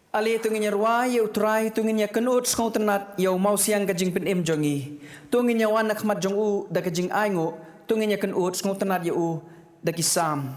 Ali tunginya ruai utrai tunginya kenut skau tenat yau mau siang kajing pen em jongi tunginya wan khmat jong u da kajing aingo tunginya kenut skau tenat yau da kisam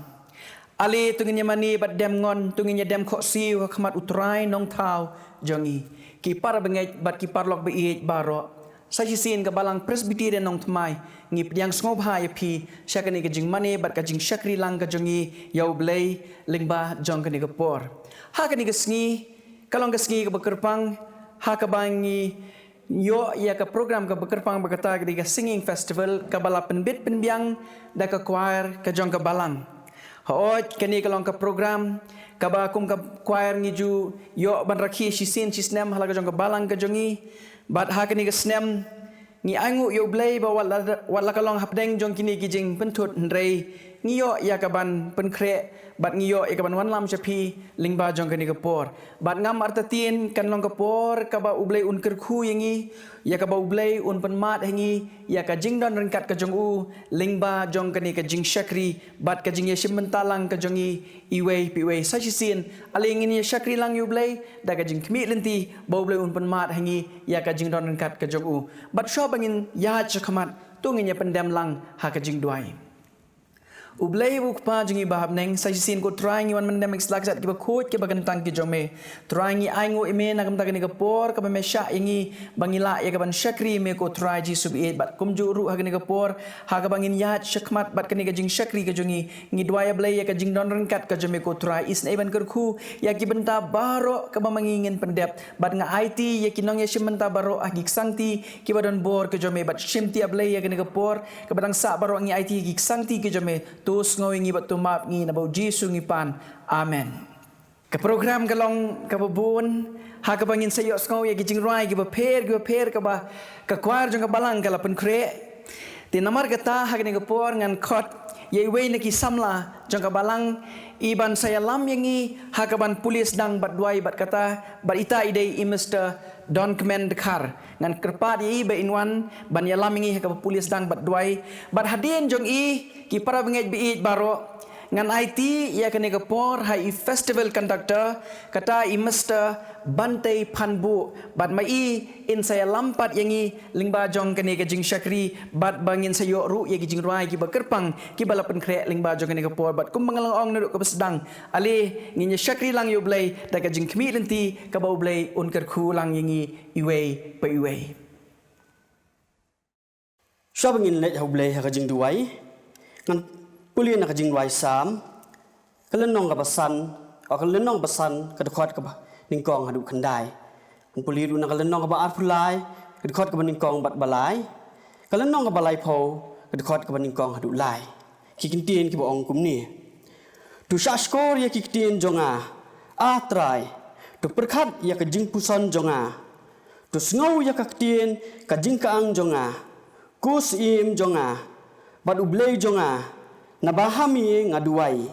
ali tunginya mani bat dem ngon tunginya dem kho siu khmat utrai nong thau jongi ki par bengai bat ki par lok be baro sajisin ka balang presbyterian nong tmai ngi pdiang skau bhai pi syakani kajing mani bat kajing syakri lang ka jongi yau blai lingba jong kani ka por ha kani ka sngi kalong keski ke bekerpang ha bangi yo ya ke program ke bekerpang berkata ke singing festival ke bala penbit penbiang da ke choir ke jong ke balang hoot kini kalong ke program ke ba kum ke choir ngiju yo ban rakhi sisin sisnem hala ke jong ke balang ke jongi bat ha kini ke snem ngi angu yo blay ba wala kalong hapdeng jong kini kijing pentut ndrei ngiyo ya ke ban penkre bat ngiyo ya ke ban wan lam chapi lingba jong kani ke por bat ngam artatin kan long ke por ka ba ublei un kerkhu yangi ya ka ba ublei un penmat hangi ya ka jingdon rengkat ke jong u lingba jong kani ke jing syakri bat ka jing ya shimentalang ke jongi iwei piwei sachisin aling ini syakri lang yu blei da ka jing kmi lenti ba ublei un penmat hangi ya ka jingdon rengkat ke jong u bat sho bangin ya chakmat tunginya pendam lang ha ka jing duai ublay buk pa jingi bahab neng sajisin ko trying iwan mendem exlaksat ki ba khot ki ba gantang ki jome trying aingo ime na kamta kani ka por ka ba mesha ingi bangila ya ka ban syakri me ko try ji sub e bat kumju ru ha kani ka por ha ka bangin yat syakmat bat kani ka jing syakri ka jongi ngi dwaya blay ya ka jing don rengkat ka jome ko try is na ban kerku ya ki benta baro ka ba mangingin pendep bat nga IT ya ki nong ya shimenta baro agik sangti ki ba don bor ka jome bat shimti ablay ya kani ka por ka badang sa baro ngi IT gik sangti ki jome tus ngawingi bat tumap ngi na bau Jisu ngi pan amen ke program kalong ka babun ha ka bangin sayo ngaw ya gijing rai gi ba per ka ba ka kwar jong ka balang kala pen kre ti namar kata ha ni ka por ngan khot ye wei na ki samla jong ka balang iban saya lam yangi ha ka ban pulis dang bat duai bat kata bat ita idei I Mr. Don Command Kar ngan kerpat ye be inwan ban ya lam yangi ha ka pulis dang bat duai bat hadin jong I ki para bengej bi baro ngan IT ya kene ke por hai festival conductor kata I Mr. Bante Panbu bat mai in saya lampat yangi lingba jong kene ke jing syakri bat bangin sayo ru ya jing ruai ki bakerpang ki balapan kre lingba jong kene ke por bat kum mangalang ong neduk ke sedang ale nginya syakri lang yo blai da ka jing kmi lenti ka bau blai un kerku lang yangi iwei pe iwei Syabangin let hau blai ha ka jing duai ngan Puli nak jing wai sam, kelenong ka pasan, o kelenong pasan kedekot ka ningkong hadu kendai. Puli ru nak kelenong ka ba art pulai, kedekot ka ningkong bat balai. Kelenong ka balai po, kedekot ka ningkong hadu lai. Kikintien ki boong kum ni. Tu syashkor ya kikintien jonga, atrai. Tu perkat ya ka jing puson jonga. Tu sngau ya ka ktien ka jing kaang jonga. Kus im jonga, bat ublei jonga. Nabahami ngaduai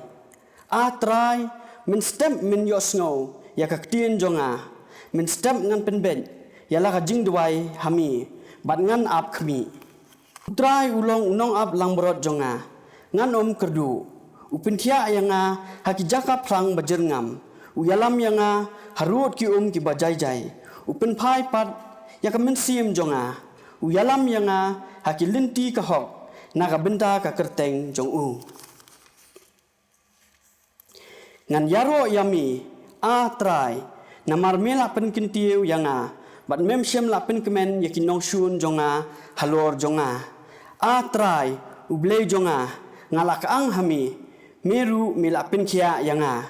atrai min stem min yosngo ya kaktien jonga min stem ngan penben ya la jing duai hami bat ngan ap khmi trai ulong unong ap lang borot jonga ngan kerdu upinthia yanga haki jaka plang bajerngam uyalam yanga harut ki ki bajai jai upin phai pat ya kamen sim jonga uyalam yanga haki linti ka hok naga benta ka kerteng jong u ngan yaro yami atrai namar mela pen kintiu yanga bat mem shem la pen kemen yakin nong shun jonga halor jonga atrai ublei jonga ngalak ang hami meru mela pen khia yanga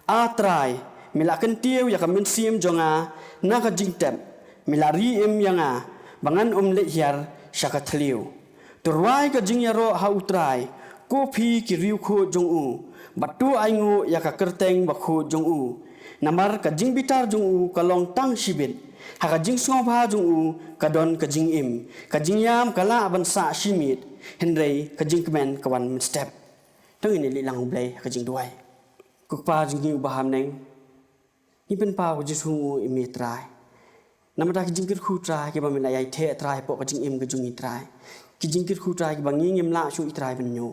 atrai mela kentiu yakamen sim jonga naga jingtem mela ri em yanga bangan le hiar syakathliu Turwai ka jing yaro ha utrai kopi ki riu kho jong u batu aingu ya ka kerteng ba kho jong u namar ka jing bitar jong u ka long tang shibit ha ka jing sngo pha jong u ka don ka jing im ka jing yam kala ban sa shimit henrei ka jing kemen ka wan step tang ini li lang blai ka jing duai ku pa jing u baham neng ni pen pa ko jisu imi trai namata ki jing kir khu trai ki ba min ai the trai po ka jing im ka jung i trai ki jingkir khu trai ki banging im la shu i trai ben nyu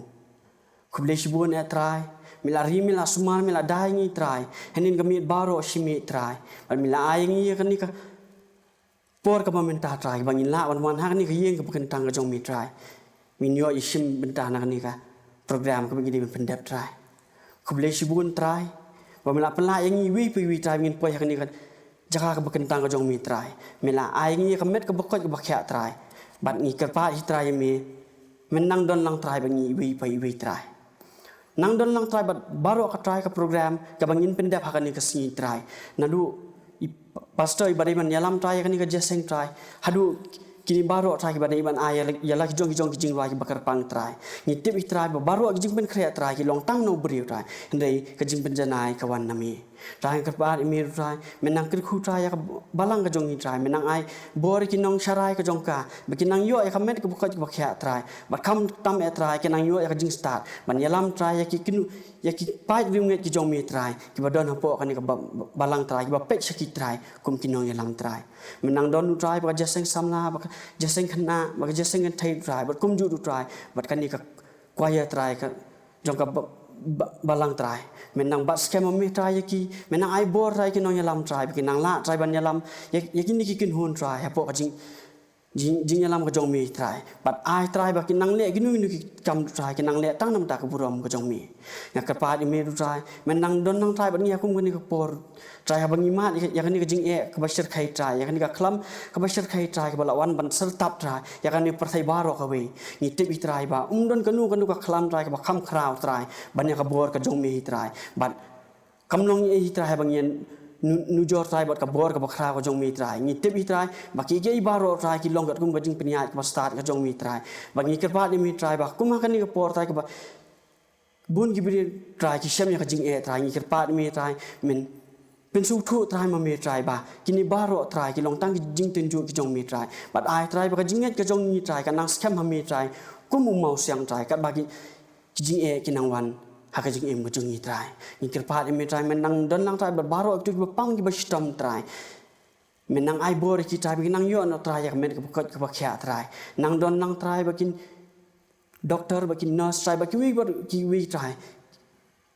Kublai shibun try. Mila ri mila sumar mila daingi try. Henin kami baro shimi try. Ban mila ayangi kan ni ka por ka mamenta try. Bangin la wan hak ni ka yeng ka bukan tang ka jong mi try. Minyo ishim bentah nak ni ka program ka begini pendap try. Kublai shibun try. Ban mila pela yang wi try ngin poi hak ni ka jaka ka bukan tang ka jong mi try. Mila ayangi ka met ka bokot ka bakya try. Ban ni ka pa try mi menang don lang try bangi wi try. Nang don lang try baru ka try ka program ka bangin pendap hak ni ka singi try. Nadu pastor ibadai man yalam try ka ni ka jeseng try. Hadu kini baru try ki badai man ayah yalah kijong kijing ruai ki bakar pang try. Ni tip try baru kijing pen kreat try ki long tang no beriu try. Hendai kijing penjanai kawan nami. Try ka par imir try menang kir khu try ya balang ka jong try menang ai bor ki nong sharai ka jong ka bekinang yo ya kamet ka buka ki bakya try. Bat kam tam try ki nang yo ya kijing start. Man yalam try ya ki kinu ya ki pai ringet ki jong mi try ki badon hapo kan ni ka balang try ki ba pek shaki try kum ki nong yalam try. Menang don try ba jaseng samla ba jaseng khna ba jaseng kan thai try ba kum ju try bat kan ni ka kwaya try ka jong ka balang try menang bat skema mi try ki menang ai bor try ki nong yalam try ki nang la try ban yalam ya ki ni ki kin hun try hapo ka jing yalam ka jong mi try bat ai try ba ki nang le ki nu ki kam try ki nang le tang nam ta ka burom ka jong mi ya ka pa di mi try menang don nang try bat ni aku ngani ka por try ha bangi mat ya kan ni ka jing ka basir khai try ya kan ni ka klam ka basir khai try ka balawan ban sertap try ya kan ni perthai baro ka we ni tip try ba don ka nu ka klam try ka ba kham khrau try ban ya ka bor ka jong mi try bat kam nong e try ha bangien nujor try bat ka bor ka bakra ka jong mi try ni tip try ba ki ge baro try ki long gat kum bajing penyat ka start ka jong mi try ba ni ka pa ni mi try ba kum kan ni ka por try ka ba bun ki bi try ki shem ya ka jing e try ni ka pa mi try min pen su thu try ma mi try ba ki ni baro try ki long tang ki jing ten ju ki jong mi try bat ai try ba ka jing ka jong mi try ka nang scam ha mi try kum mau siang try ka ba ki jing e ki nang wan hak jing em jung ni try ni kirpat em try menang don lang try baru tu pang ki bastam try menang ai bor ki try nang yo no try ya men ka bakya try nang don lang try bakin doktor bakin nurse try bakin wi try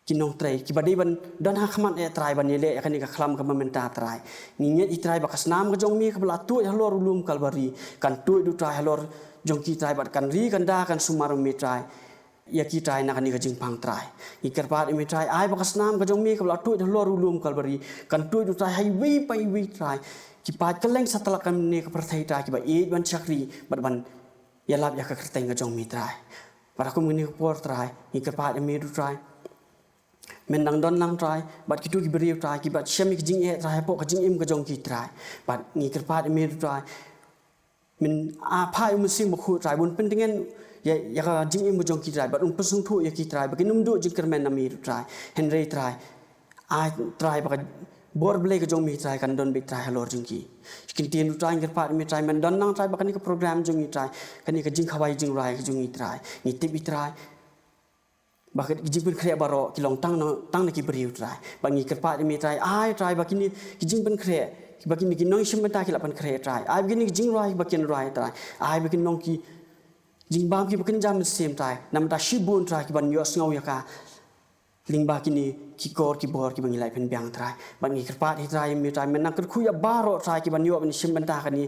ki nong try ki badai ban don ha khamat e try ban le ya kan ni ka khlam ka mementa try ni nyet i try bakas nam ka jong mi ka bla tu ya lor ulum kalbari kan tu du try lor jong ki try bat kan ri kan da kan sumar mi try ya ki try nak ni ka jing pang try ni kerpat imi try ai bakas nam ka jong mi ka la tu lor ulum kalbari kan tu du try hai wi pai wi try ki pa keleng satala kan ni ka perthai try ki ba e ban chakri ban ya lap ya ka kerteng ka jong mi try para ku ni por try ni kerpat imi du try menang don lang try bat ki tu ki beri try ki bat shem ki jing e try po ka jing im ka jong ki try bat ni kerpat imi du try min a phai musim bu try bun pentingan ya ka jing im jong ki try bat pesung thu ya ki try ba ki num du jing kermen na mi try henry try ai try ba bor ble ka jong mi try kan don bi try halor jing ki kin tin try ngir pat mi try men don nang try ba kan ni ka program jong ni try kan ni ka jing khawai jing rai ka jong ni try ni tip bi try ba ka jing pen khre baro ki long tang na ki beriu try ba ngi kerpat mi try ai try ba ki ni ki jing pen khre ba ki ni ki nong shim ta ki la pen khre try ai bi ni jing rai ba kin rai try ai bi ki nong ki jing bam ki bakin jam sem try nam ta shibun try ki ban yo sngaw ya ka ling ba ki ni ki kor ki bor ki bangilai pen biang try ban ngi kerpat hi try mi try men nak khu ya baro try ki ban yo ban shim ban ta ka ni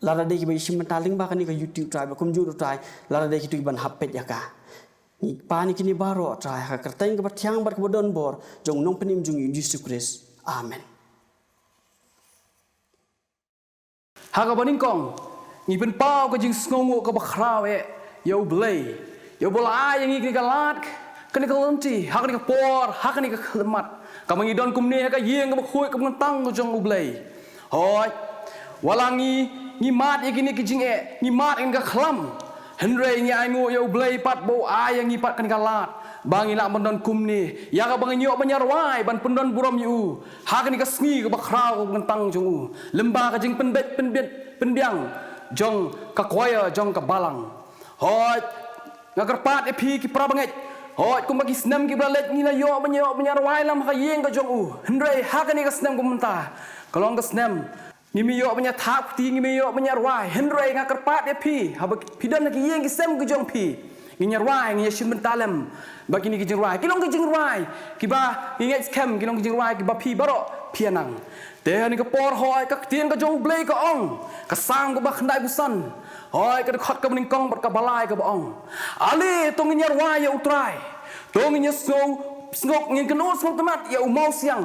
la da de ki ba shim ban ta ling ba ka ni ka youtube try ba kum ju try la da de ki tu ban hapet ya ka ni pa ni ki ni baro try ka kerteng ka bathyang bar ka bodon bor jong nong penim jung Yesus Kristus amen Haga baning kong ni pen pau ka jing sngongo ka bakraw e yo blay yo bola yang ni ka lat ka ni ka lonti hak ni ka por hak ni ka khlemat ka mangi don kum ni ka yeng ka khoi ka ngtang ko jong blay hoi walangi ni mat ye ni ki jing e ni mat en ka khlam henre ni ai ngo yo blay pat bo yang ni pat ka ni ka lat bangi la mondon kum ni ya ka bangi yo banyarwai ban pendon burom yu hak ni ka sngi ka bakraw ka ngtang jong u lemba ka jing penbet penbiang jong ka koya jong ka balang hoi ngakerpat epi ki prabanget hoi kum bagi senam ki bralet ni la yo menyarwai lam ka yeng ka jong u hendrai hakani ka senam kum ta kalong ka senam ni mi yo menya thap ti ni mi yo menyarwai hendrai ngakerpat epi ha pidan ki yeng ki sem ki jong pi nginya rai nginya shimen talem bagi ni kijing rai kilong kijing rai kiba nginya scam kilong kijing rai kiba pi baro pianang te ni ka por hoi ka tien ka jong blei ka ong ka sang ka ba khandai busan hoi ka khot ka ning kong ka balai ka ba ong ali to nginya rai ya utrai to nginya snok ngin kenot snok temat ya umau siang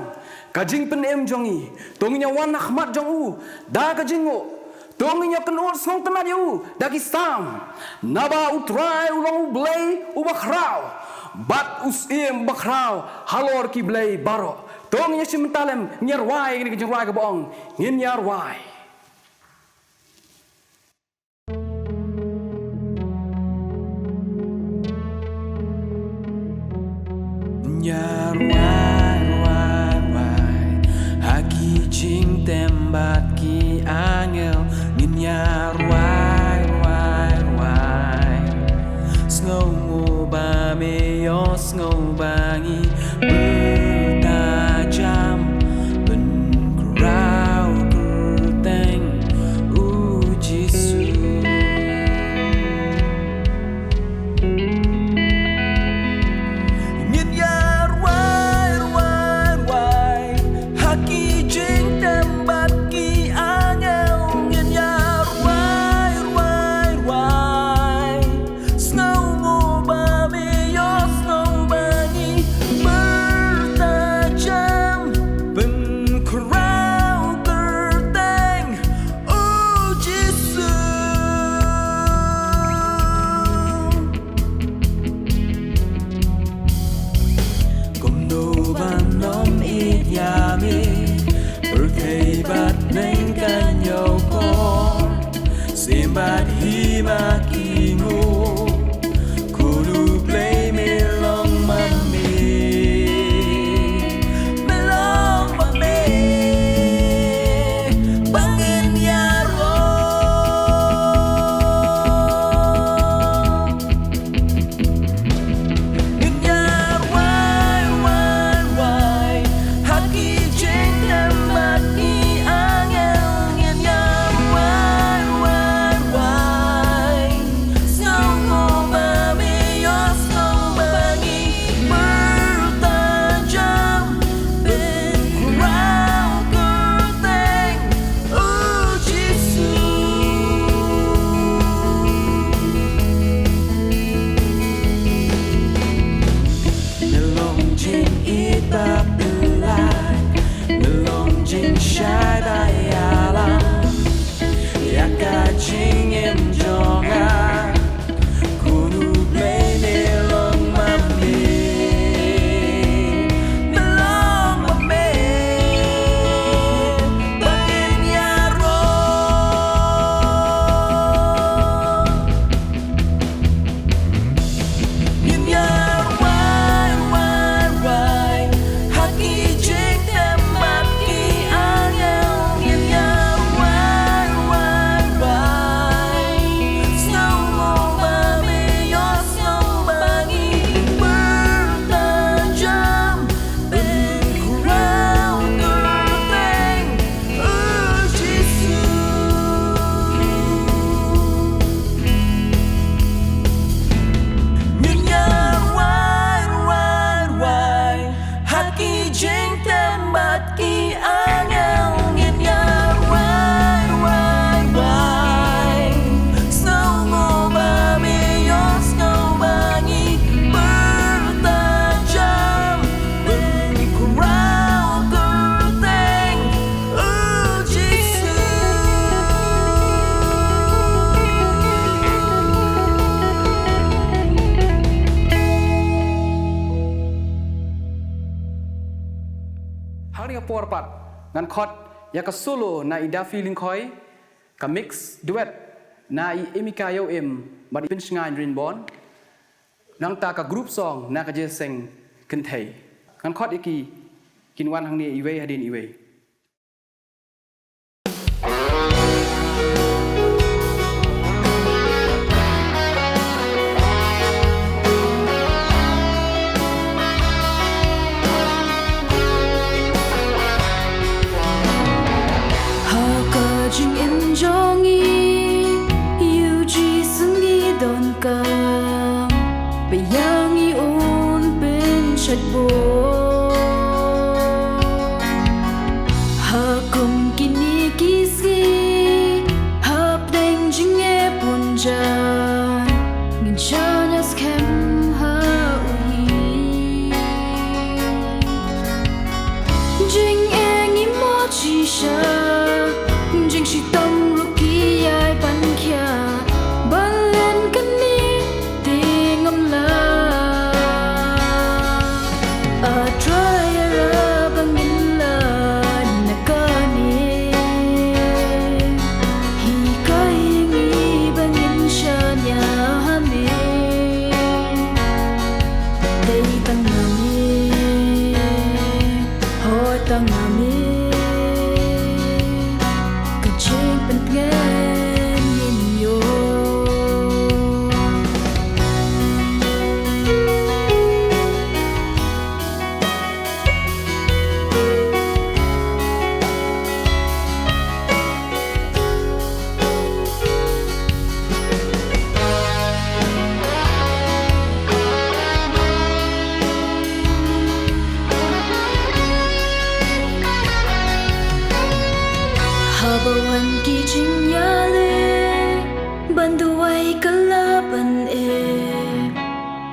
kajing pen em jongi to nginya wan ahmad jong u da ka jingo Tonginya kenur song temat yu dagi sam naba utrai ulang blay ubakrau bat usim bakrau halor ki blay baro tonginya simtalem nyarwai ni kejengwai ke boong ngin nyarwai nyarwai haki jing tembat ki angel nyar wai snow mo ba me yo snow bangi bertajam ben kurau kurteng ujisu nyar wai haki jing tembat ki angel Simbat hima kingu kudu play melong mame bangin yaro nyar wai haki jeng tembat ki angel nyar Porpat ngan khot ya ka solo na ida feeling khoi ka mix duet na I emika yo em bad pin ngai rin bon nang ta ka group song na ka je sing kan thei ngan khot iki kin wan hang ni iwe hadin iwe 종이 유지 승리 돈감 chật bố Hà cùng kỳ ni kỳ si Hợp đánh chính nghe buồn tràn Nghìn cho nhớ kém hà ui Chính em nghĩ mô chỉ xa Chính chỉ tâm lúc kỳ ai bắn kia Bắn lên cân ni tình âm la Try ra bang in la na kani Hi kai ngi bang in sha nya hame Dei tang nami Hoi tang nami Kaching pen pgen yin yo Habawan ki jing ya le Banduai kalaban e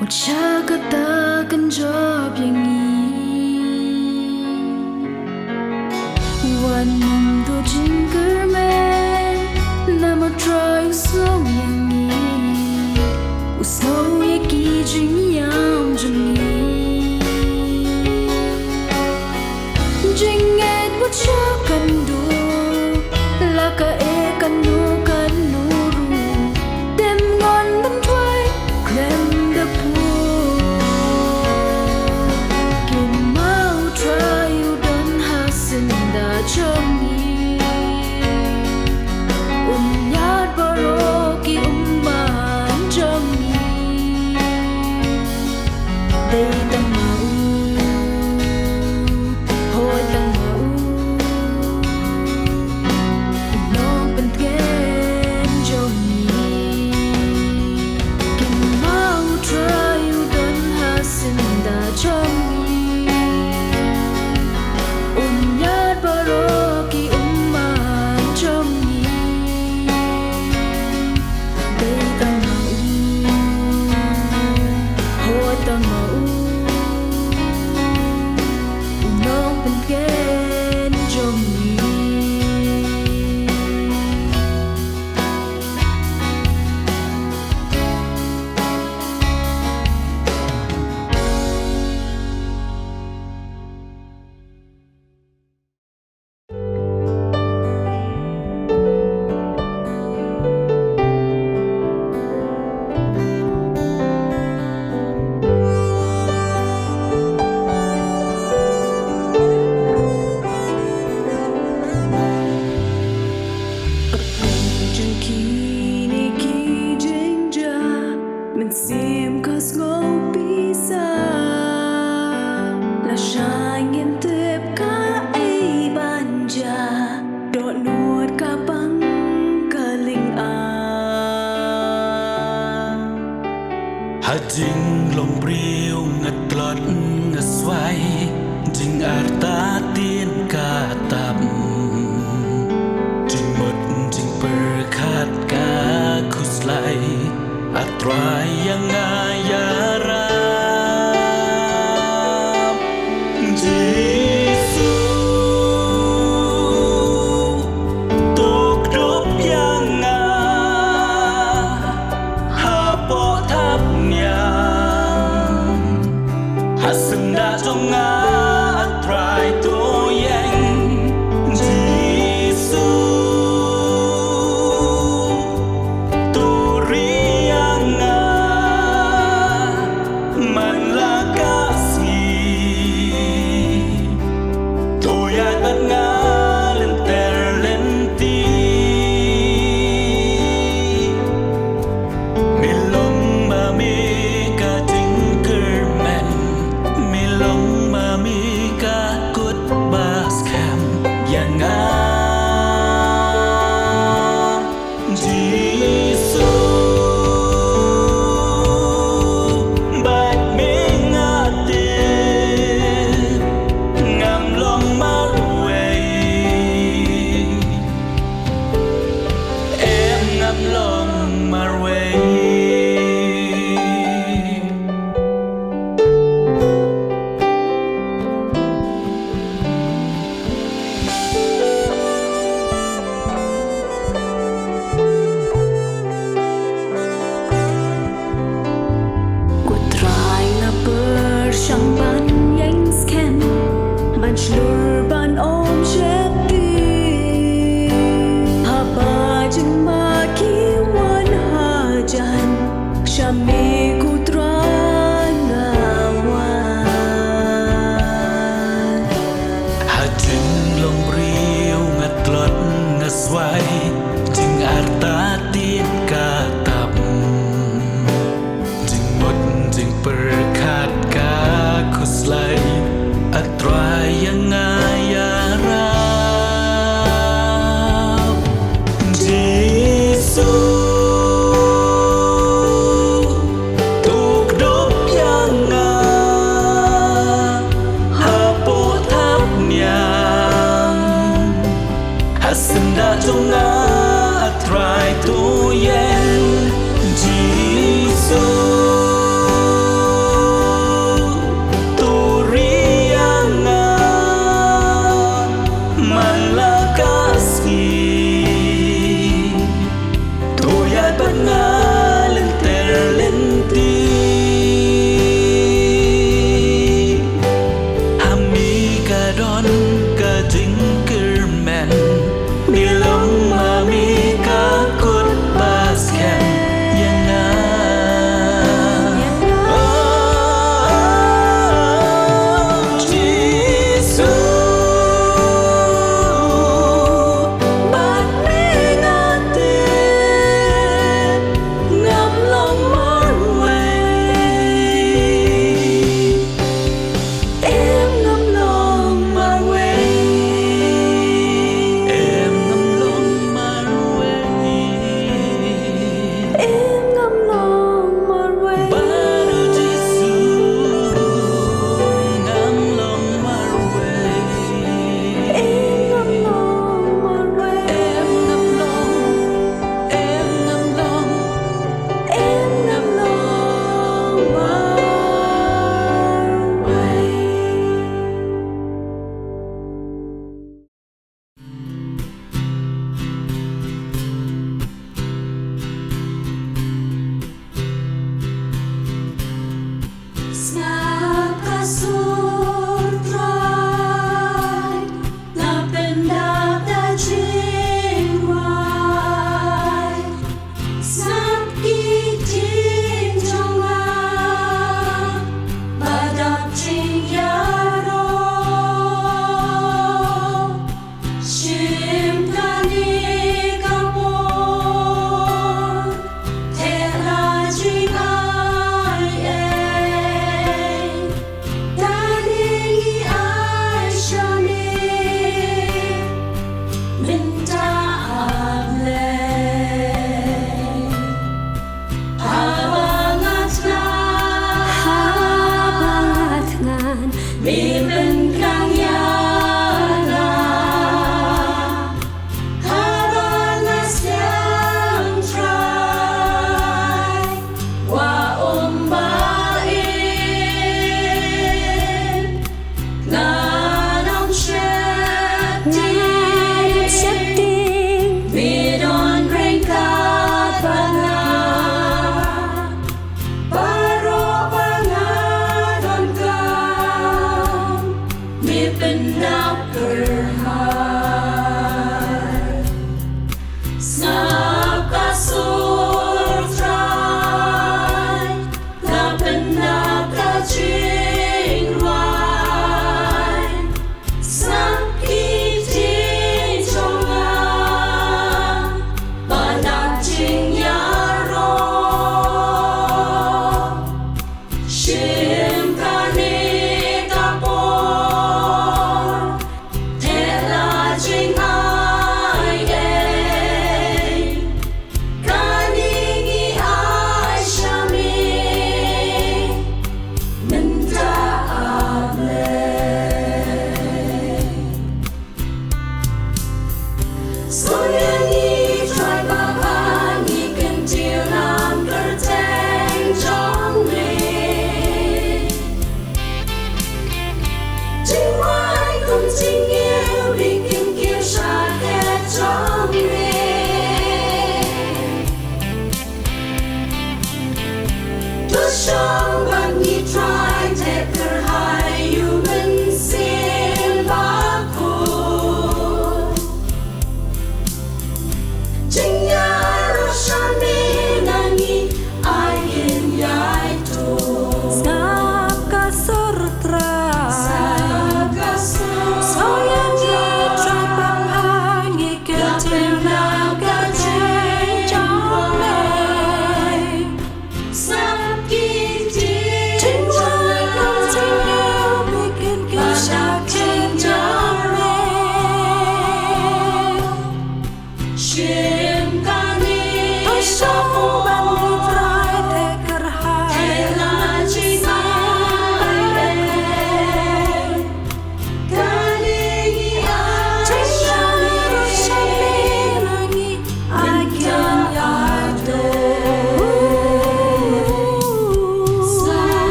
Wacha kata kan job yang Wan mundo jing kermen Nama try usong yang Usong ya ki jing yam jing Jing et wacha kan du Laka e kanu kanuru Dem ngon ban twai Klem da pu Kim mau try u dan hasin da chomi Yad baroki man chomi Dei tang mau Hoi tang mau Nong pen pgen jomi Kim mau try u dan hasin da chomi Yad baroki man chomi Dei tang mau Hoi tang mau Nong pen pgen jomi Jeng kini ki jeng ja Men sim kas ngô bisa La shai nghiêm tiếp ka ai ban ja Độ nuột ka băng ka linh a Hà jing long priêu ngật lọt ngật xoay Jing arta tiên ca tập Jing một jing per khat ka khuslai Atrai yang ayara Jesu Tok dop yang Hapo thap nyang Hasenda trong atrai to yang Jesu Milong mami ka kut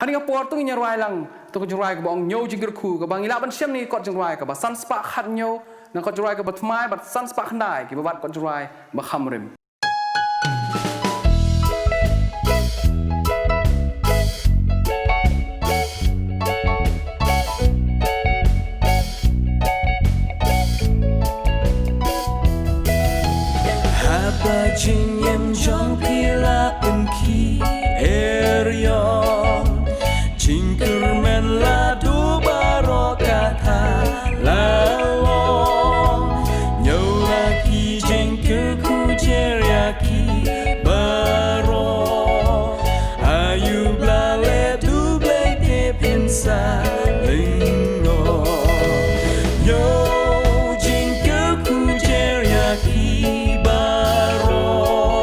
Hari ngapor tu nyaruai lang tu nyaruai ke bang nyo jingir ku ke bang ilaban siam ni kot nyaruai ke basan spak khat nyo nang kot nyaruai ke batmai bat san spak khandai ki babat kot nyaruai ba khamrim Haba jingem jong pila unki eryo Jingkermen ladu barokata lawong Nyolaki jengker kujeriaki baro Ayu blale duble te pinsa lingo Yo jengker kujeriaki baro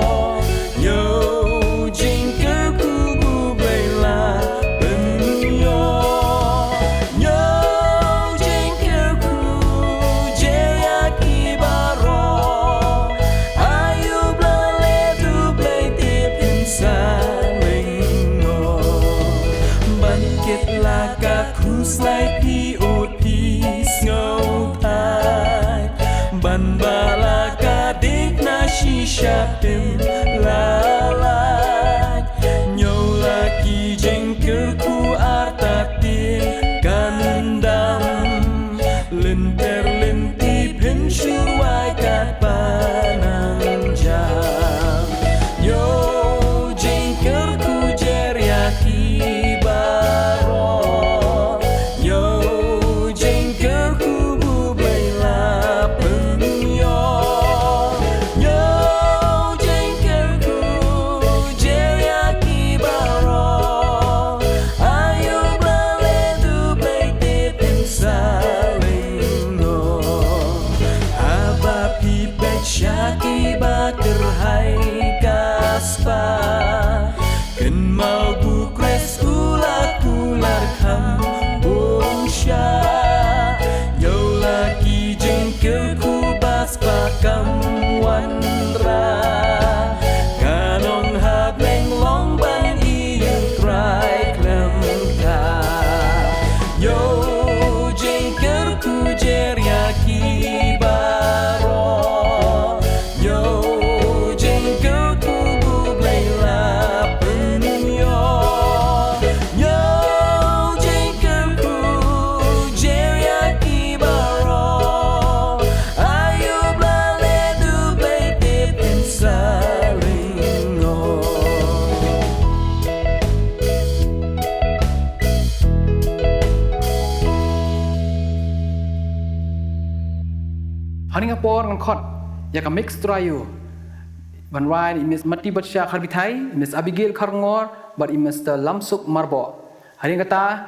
ban balaka dik na shisha pim la la Nhau laki jengkerku artatin kandam Linter linti pensyurwai kat pananjang Yo jengkerku jeriaki baro Yo jengkerku bublai lapeng yo Yo jengkerku jeriaki baro Ayo blale dublai tipin salingo Aba pipet syaki bater hai kaspa Ken mau bukres ular kam bungsha Yo laki jengkerku bas pakam wanra Kanong hat leng long ban iyang try klem ka Yo jengkerku jeriaki baro Yo jengkerku bublai lapeng yo Yo jengkerku jeriaki baro Ayo blale dublai tipin salingo Haningapore ngan khot ya ka mix trayo ban wai Miss Mati Batsha Kharbithai Miss Abigail Kharngor but Mr Lamsuk Marbo Haningata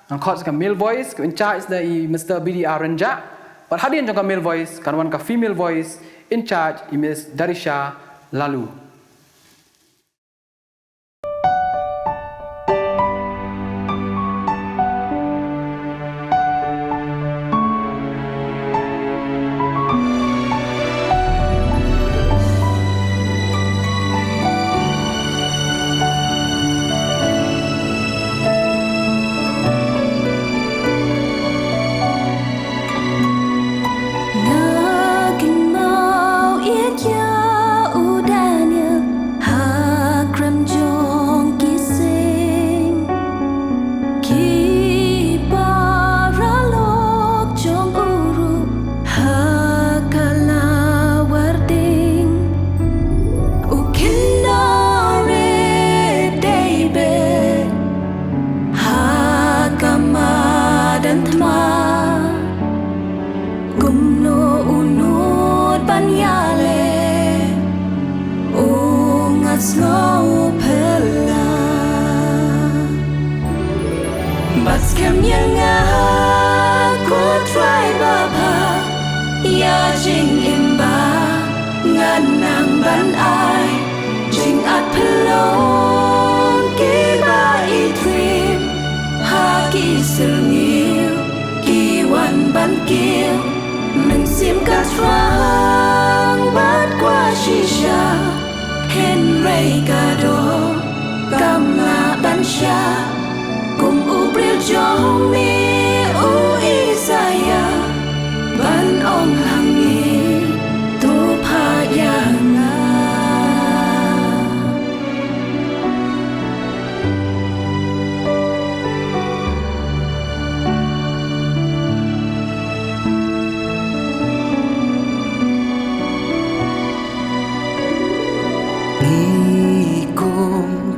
ngan khot ka male voice in charge da Mr BDR Ranja but hadian jong ka male voice kan wan ka female voice in charge Miss Darisha Lalu Ngagin mau iet ya udanya hakram jong kising ki paralok jong uru hakala warding ukindare David hakama dan thma Gumno unod banyale Ungat slow pela Baskem yang aku try baba Ya jing imba Nganang ban ai Jing at pelon Kiba idrim Haki serngil Kiwan ban kil Mình xiêm cả thoáng bát qua shisha Henry cả đồ Cam là ban sha Cùng u brio trong mi u Isaiah Ban ông hàng nghi Tu pa ya nga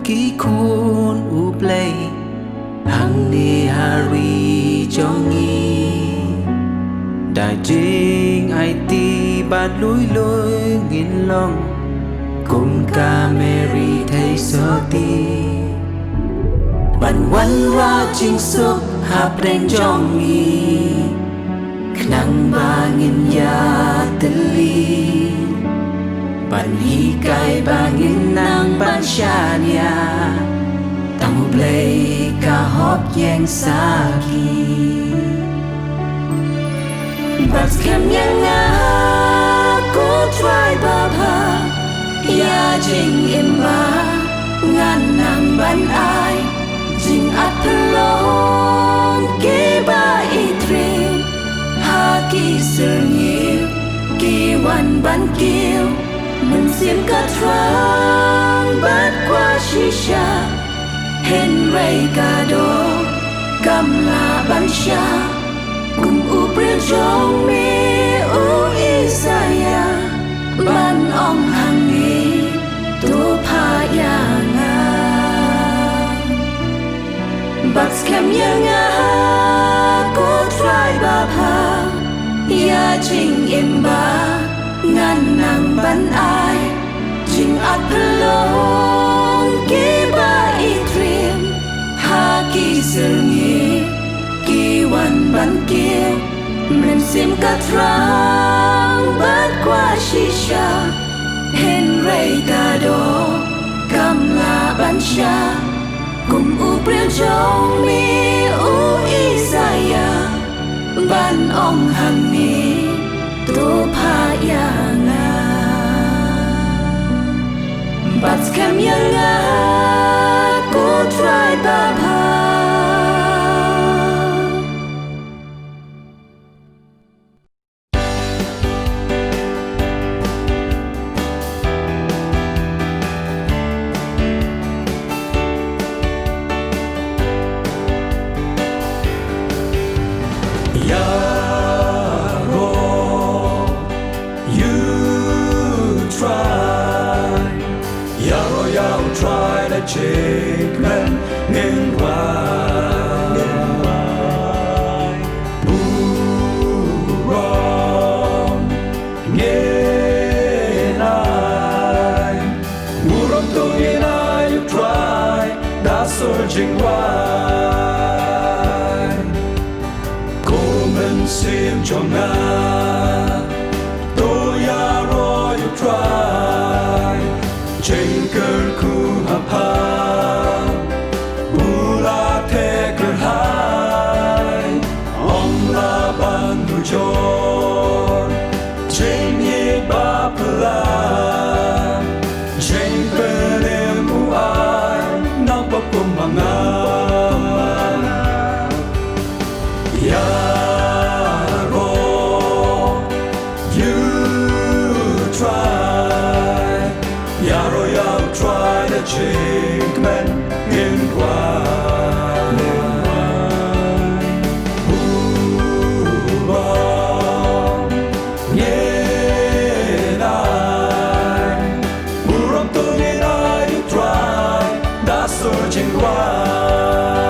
Ki kun uplay hang ni hari jongi đại jing ai ti ban lui lui ngin long cùng ca Mary thấy so ti ban wan ra ching sup hap reng jongi knang bangin ya teli ban hi kai bangin nang ban shania tamu play ka hop yang saki bas kem yang aku try baba ya jing imba ngan nang ban ai jing at pelon ke ba itri haki serngil ki วันบันเกียวมันเสียมกระทรางบัดกว่าชิชาเห็นไรกาโดกำลาบัญชากุมอูเปรียจงมีอูอิสายาบันอองหังนี้ตัวพายางาบัดแคมยังากูทรายบาพายาจิงอิมบางานนางบันอายจิงอัดพลงกีบาอีทรีมหากีเสงีกีวันบันเกียวมันเสียมกระทรางบัดกว่าชิชาเห็นไรกาโดกำลาบัญชากุมอูเปรียวจงมีอูอิสายาบันอองหังนี้ตัวพายางาบัดแคมยังากูทรายบาพาTake men in wine, Buron, Yenai, Buron to Yenai, you try, that's surging wine. Come and sim Jonga, Toyaro, you try, Jinker Kuhapa. John, Jane Bapla, Jane Benemu ay napakumangan. Yaro, you try, Yaro, you try the Jinkman in wine. Searching wide,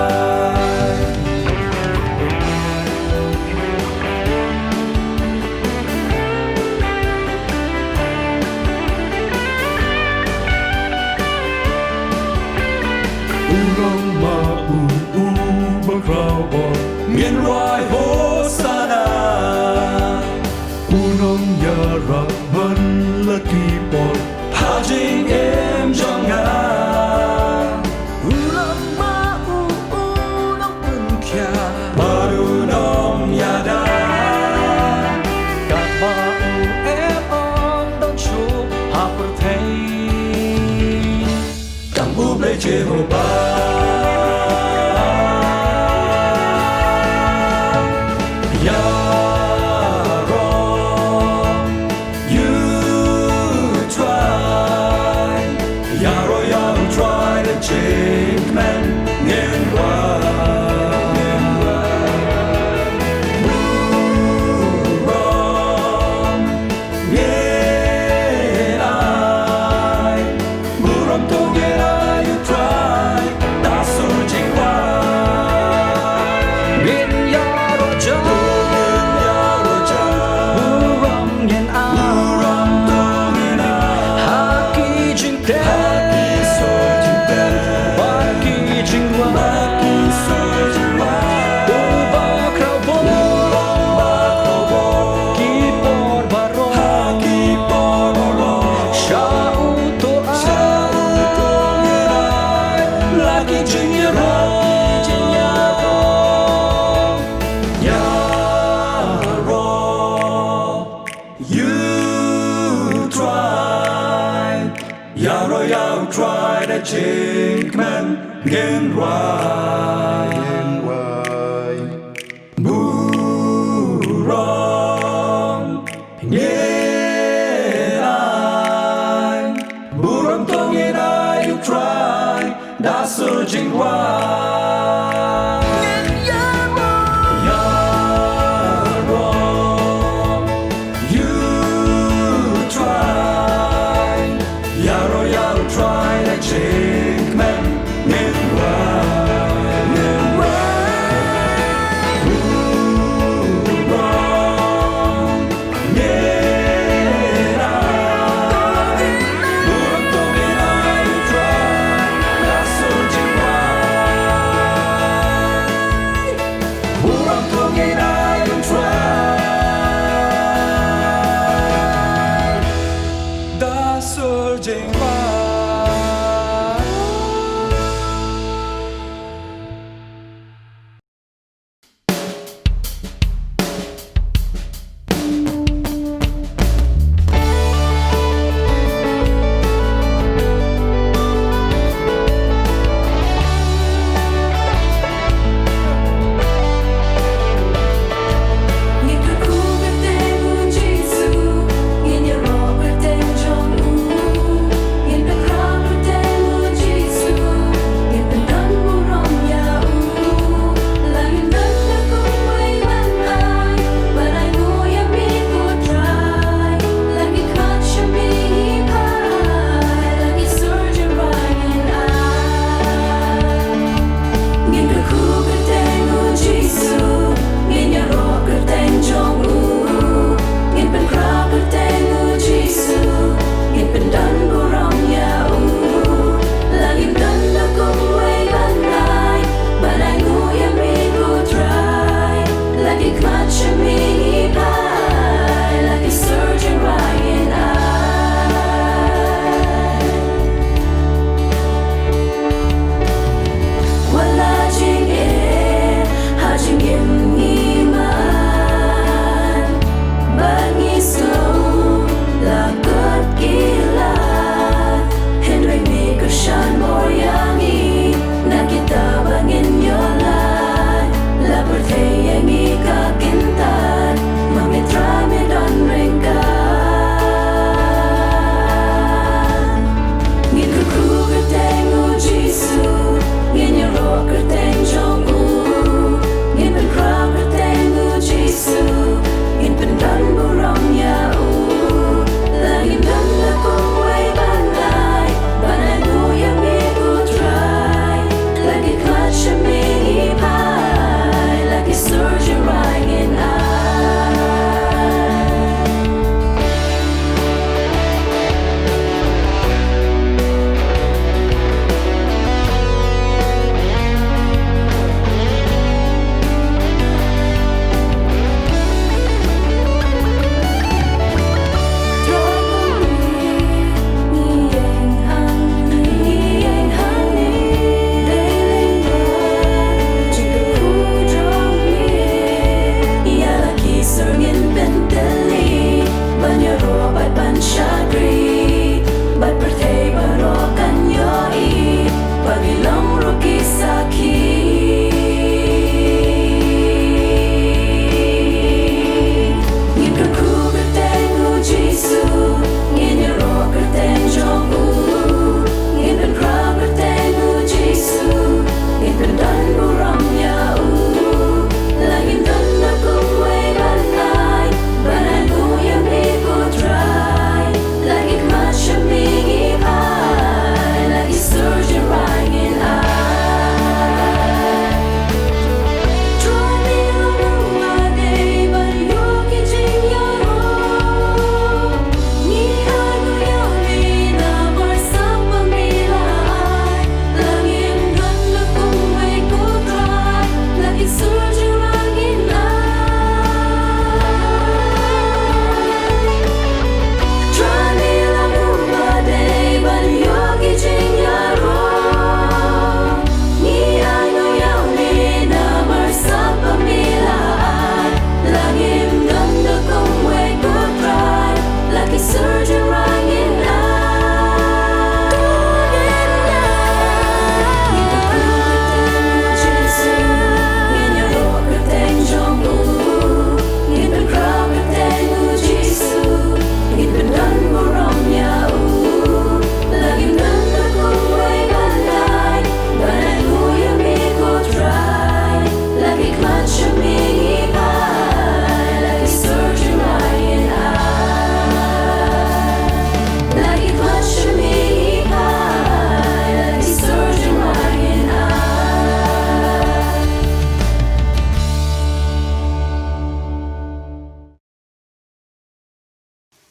Urong ma bang crowd bot, Mien Wai Hosana, Unong Yarab Ban Lucky Bot, Hajing Em Jonga. Jehovah, Yaro, you try, Yaro, you try to change men in try to change men in wine. Burong, yeah. đã sự trình hoa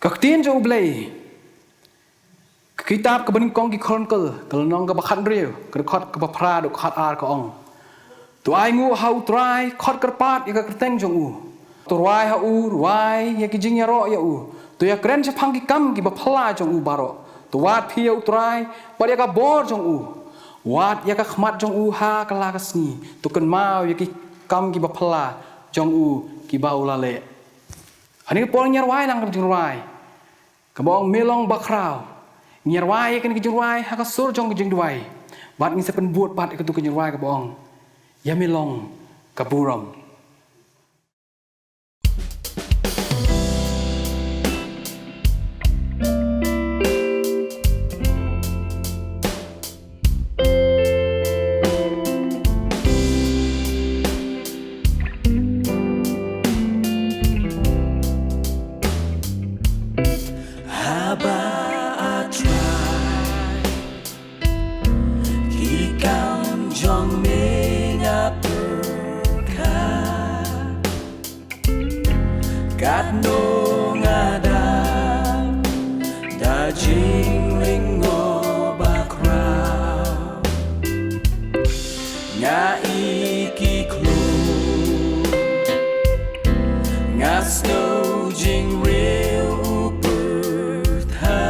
Các tiên cho blay kitab ke bening kong ki chronicle kalau nong ke bakhan real ke khot ke pra do khat ar ko ong tu ai ngu how try khot kerpat ya ke teng jong u tu ruai ha u ruai ya ki jing ya ro ya u tu ya kren cha phang ki kam ki ba phla jong u baro tu wat phi ya u try pa ya ka bor jong u wat ya ka khmat jong u ha ka la ka sni tu kan mau ya ki kam ki ba phla jong u ki ba u la le ani pol nyar wai nang jong ruai ka bong melong ba krau nyar wai kan ki jong ruai ha ka sur jong ki jing duai bat ni se pen buat bat ka tu ki jong ruai ka bong ya melong ka buram Kat no ngada da jing lingo bakrau nga iki klu nga snow jing real upertha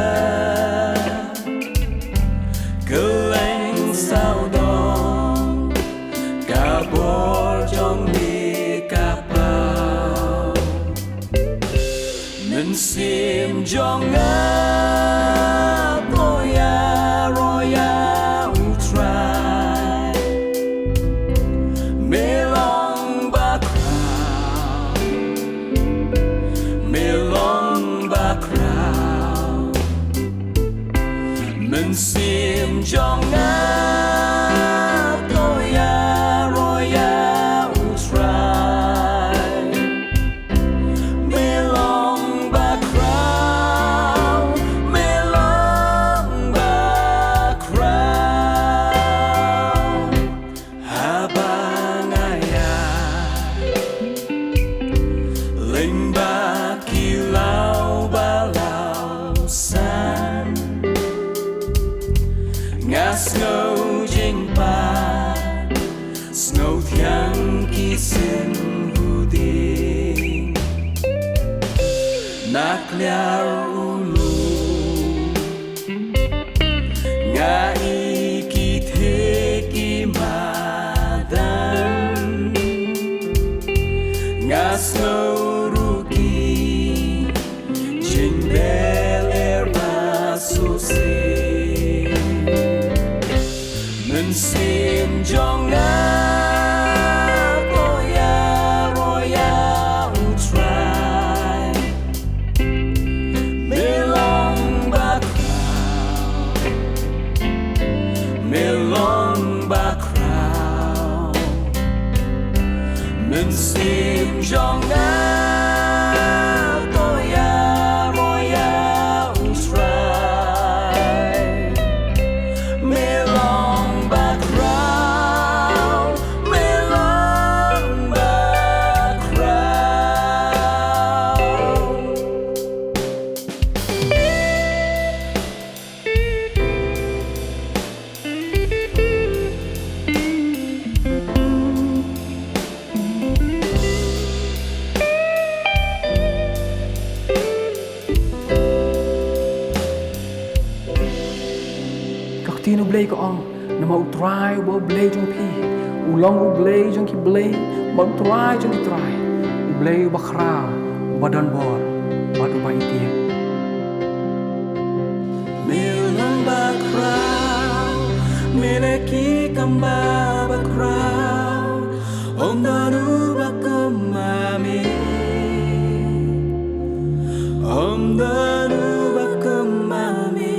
keleng sao dong kabor jong mi kapau sim jong a boya roya utrai melong bakrau men sim jong a boya roya utrai melong snow jing pa snow thiang ki sin hu ding nak liar ulu nga iki the ki madan nga snow ruki jing beler masusi sim jong a boya roya utrai melong bakrau men sim jong a boya roya utrai melong tin u blay ko ong na mau try u blay jong pi u long u blay jong ki blay mau try jong ki try u blay u bakra u badan bor batu bai tie melong bakrau meleki kamba bakrau om daru bakumami om daru bakumami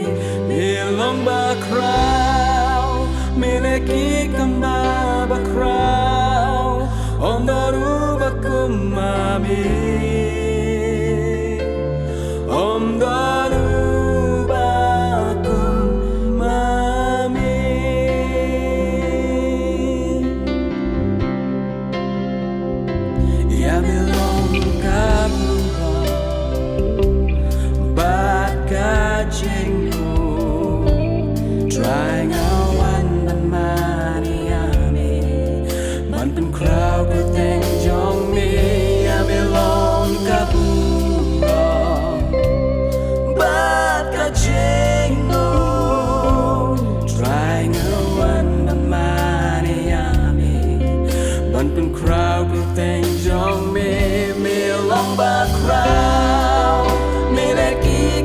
melong bakrau meleki kamba bakrau om daru bakumami om daru bakumami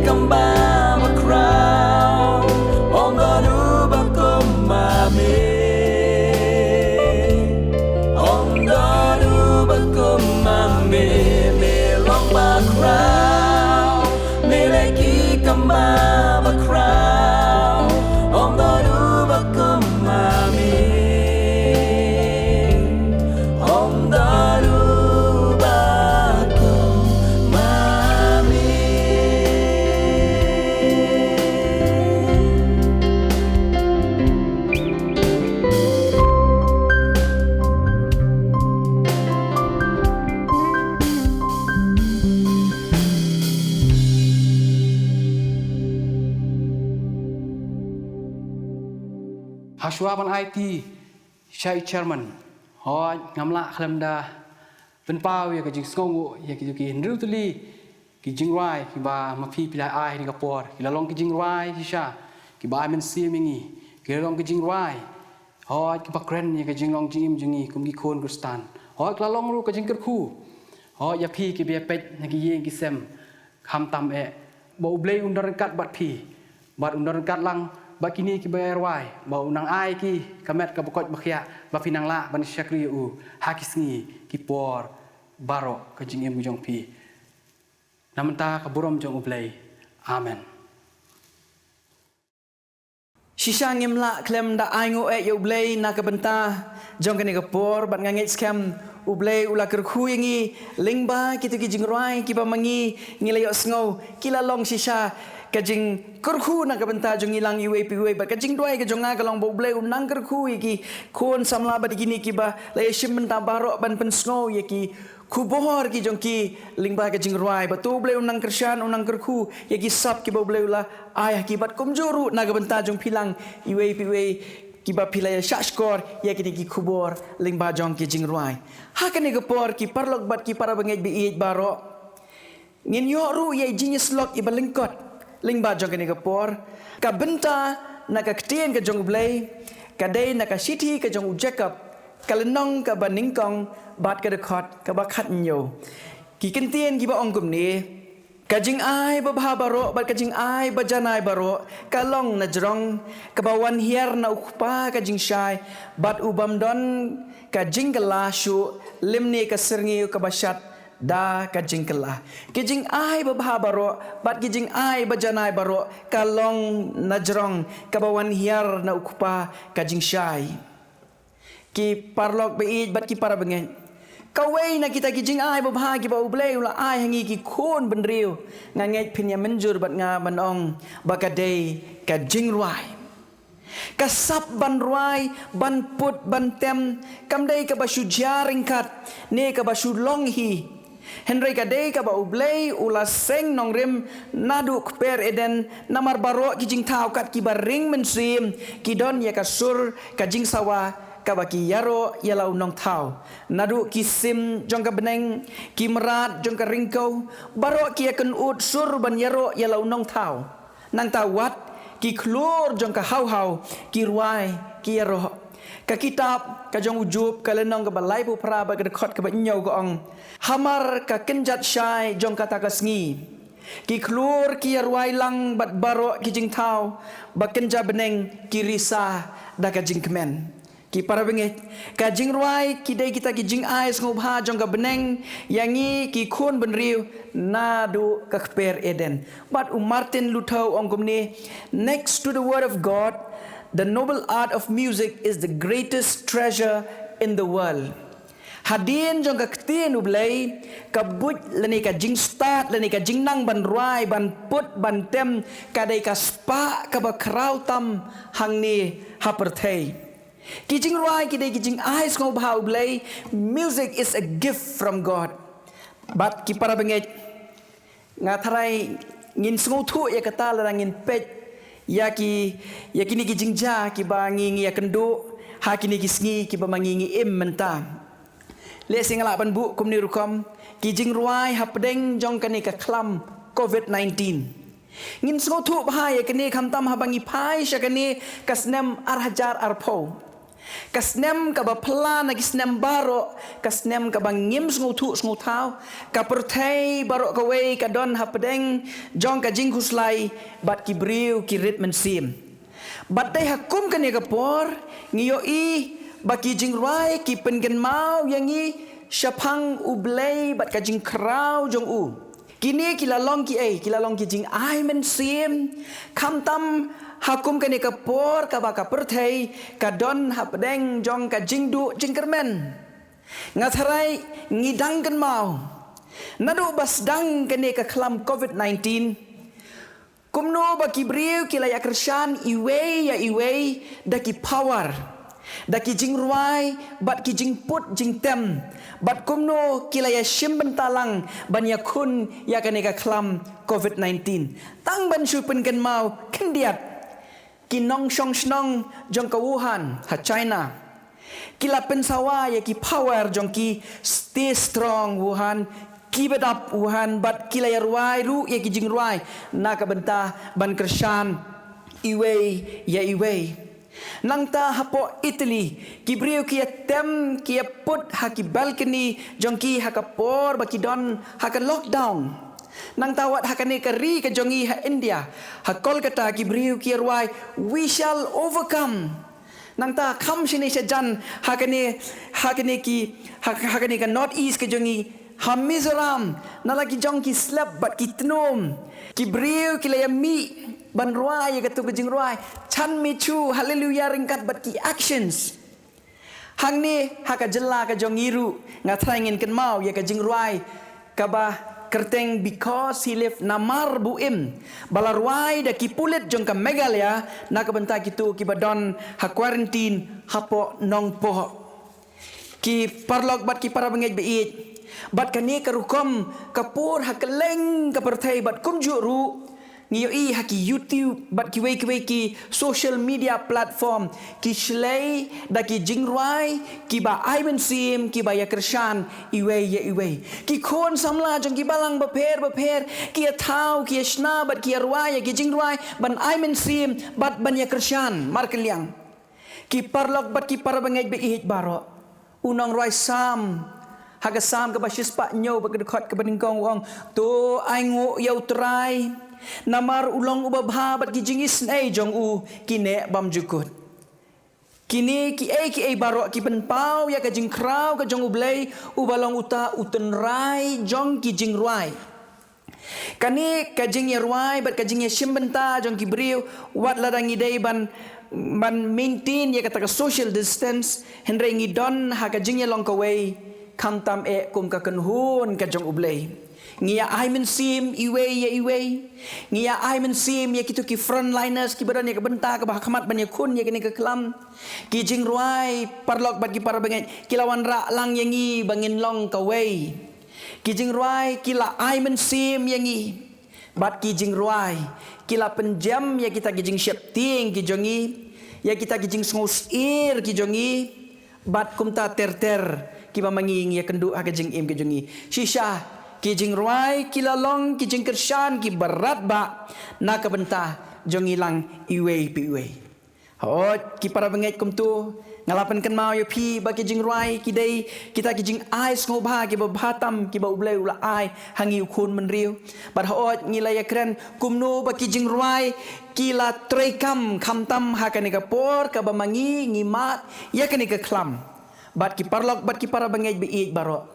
kamba makrau om danu bakum mame om danu bakum mame melong makrau meleki kamba makrau om danu bakum mame om danu Hashwa ban IT Syai Chairman Hoi ngamla khlamda penpau ya kajing sngongo ya ki ndru tuli ki jingrai ki ba mapi pilai ai ni kapor ki lalong ki jingrai ki sha ki ba men si mingi ki lalong ki jingrai hoi ki bakren ya kajing long jim jingi kum ki khon kristan hoi ki lalong ru kajing kerku hoi ya pi ki be pet na ki yeng ki sem kham tam e bo blei undaran kat bat pi bat undaran kat lang ba kini ki bayar wai ba unang ai ki kamet ka bokot bakhya ba pinang la ban syakri u hakisngi ki por baro ka jingem jong pi namenta ka burom jong ublei amen Shisang imla klem da aingo e yo blei na ka benta jong kani ka por bat ngangit scam ublei ula kerkhu yangi lingba kitu ki jingrai ki ba mangi ngilayo sngo kila long shisha kajing kerkhu na ka benta jong ilang iwe piwe ba kajing duai ka jonga ka long bo blei unang kerkhu ki kon samla ba dikini ki ba la yeshim benta barok ban pen sngo ye ki kubohor ki jong ki lingba ka jing ruai ba tu blei unang kershan unang kerkhu ye ki sap ki bo blei ula ayah ki bat kumjuru na ka benta jong pilang iwe piwe ki ba pilai syashkor ya kini ki kubor lingba jong ki jing ruai ha kani ka por ki parlok bat ki para bangej bi ij baro ngin yo ru ye jinis lok i balingkot lingba jong kani ka por ka benta na ka ktien ka jong blei ka dei na ka siti ka jong jacob ka lenong ka baningkong bat ka dekot ka ba khat nyo ki kentien ki ba ong kum ni kajing ai babha baro bat kajing ai bajanai baro kalong na jrong kabawan hiar na ukpa kajing shai bat ubam don kajing kelashu limni kaserngi kabashat da kajing kelah kajing ai babha baro bat kajing ai bajanai baro kalong na jrong kabawan hiar na ukpa kajing shai ki parlok beij bat ki para bengen kawai na kita kijing ai babha ki ba ublei ula ai hangi ki khon benriu ngangai pinya menjur bat nga banong bakadei ka jing ruai ka sap ban ruai ban put ban tem kamdei ka basu jaring kat ne ka basu long hi Henry ka dei ka ba ublei ula seng nong rim naduk per eden namar baro kijing tau kat ki ba ring mensim ki don ya ka sur ka jing sawa kabaki yaro yalau nong tau nadu kisim jong ka beneng ki merat jong ka ringkau baro ki akan ut sur ban yaro yalau nong tau nang tawat ki klur jong ka hau ki ruai ki yaro ka kitab ka jong ujub ka lenong ka balai pu pra ba ka dekot ka ba nyau ka ong hamar ka kenjat syai jong ka takasngi ki klur ki ruai lang bat baro ki jing tau ba kenja beneng ki risa da ka jing kemen ki para bengit ka jing ruai ki dei kita ki jing ais ngobha jong ka beneng yangi ki khon benriu nadu ka per eden but Martin Luther ongkumni next to the word of God the noble art of music is the greatest treasure in the world hadin jong ka ktien ublei ka but leni ka jing start leni ka jing nang ban ruai ban put ban tem ka dei ka spa ka ba krau tam hangni haperthei kijing ruai kidei kijing ais ngau bhau blei music is a gift from God but ki para benget ngatharai ngin sngu thu ya kata la ngin pet ya kini kijing ja ki bangi ya kendo ha kini kisngi ki ba mangi im menta le singala ban bu kumni rukom kijing ruai hapdeng jong kani ka klam COVID-19 ngin sngu thu bahaya kini kham tam ha bangi phai sha kani kasnem ar hajar ar pho Kasnem ka ba plan agi snem baro, kasnem ka ba ngim sngutu snutau, ka pertai baro ka wei ka don hapdeng jong ka jing huslai bat ki briu ki ritmen sim. Bat dai hakum kan ya kapor ngiyo i baki jing rai ki pengen mau yang i syapang ublei bat ka jing krau jong u. Kini kila long ki jing ai men sim kam tam hakum kan ya kapor ka ba ka pertai ka don hapdeng jong ka jing du jing kermen. Ngatharai ngidang kan mau. Nadu bas dang kan ya ka kelam COVID-19. Kumno baki briu kila ya kershan iwei daki power daki jing ruai bat ki jing put jing tem bat kumno kila ya shimben talang ban ya kun ya kaneka klam COVID-19 tang ban shu pen kan mau kendiat ki nong shong snong jong ka Wuhan ha China kila pen sawa ya ki power jong ki stay strong Wuhan Keep it up Wuhan bat kila ya ruai ru ya ki jing ruai na ka benta ban kershan iwei nang ta hapo Italy ki brio ki tem ki put ha ki balcony jong ki ha ka por ba ki don ha ka lockdown nang ta wat ha ka ne ka ri ka jongi ha India ha Kolkata ki brio ki ruai we shall overcome nang ta kham shine shajan ha ka ne ka north east ka jongi Hamizoram nalaki jong ki slap bat ki tnom ki briu ki layami ban ruai ya katu kejing ruai chan mi chu hallelujah ringkat bat ki actions hang ni haka jela ka jong iru ngatraingin ken mau ya kejing ruai ka ba kerteng because he live namar buim bala ruai da ki pulit jong ka Meghalaya na ka benta kitu ki badon ha quarantine hapo nong po ki parlok bat ki para bengej beit bat kani karukom kapur hakeleng kapertai bat kumjuru ngiyo i haki YouTube bat ki wei ki social media platform ki shlei da ki jingruai ki ba aiben sim ki ba ya kershan iwei ki kon samla jong ki balang beper ki thau ki shna bat ki ruai ki jingruai ban aiben sim bat ban ya kershan markeliang ki parlok bat ki para bangej be ihit baro unang ruai sam Haga sam ka basis pa nyo ba kedekot ka baningkong wong to ai ngo yau trai namar ulong ubabha bat gijingis nei jong u kine bam jukut kini ki ai baro ki pen pau ya ka jing krau ka jong ublei ubalong uta uten rai jong ki jing ruai kani ka jing ya ruai bat ka jing ya shimbenta jong ki briu wat ladang idei ban maintain ya kata ka social distance henre ngi don ha ka jing ya long ka wei kam tam kum ka kenhun ka jong ublei ngia ai men sim iwei ngia ai men sim ya kitu ki frontliners ki badan ya ka benta ka bahkamat ban ya kun ya kini ka kelam ki jing ruai parlok bat ki para bengai kilawan ra lang yangi bangin long ka wei ki jing ruai kila ai men sim yangi bat ki jing ruai kila penjam ya kita ki jing syap ting ki jongi ya kita ki jing ngos ir ki jongi bat kumta ter ki mamanging ya kendu ha kejing im kejongi shisha ki jing ruai ki lalong ki jing kershan ki berat ba na ka benta jongi lang iwei hot ki para benget kum tu ngalapan kan mau yo pi ba ki jing ruai ki dei kita ki jing ai snobha ki ba bhatam ki ba ublei ula ai hangi ukun menriu bar hot ngila ya kren kumno ba ki jing ruai kila trekam khamtam ha ka ni ka por ka ba mangi ngimat ya ka ni ka klam bat ki parlok bat ki para bangej beit baro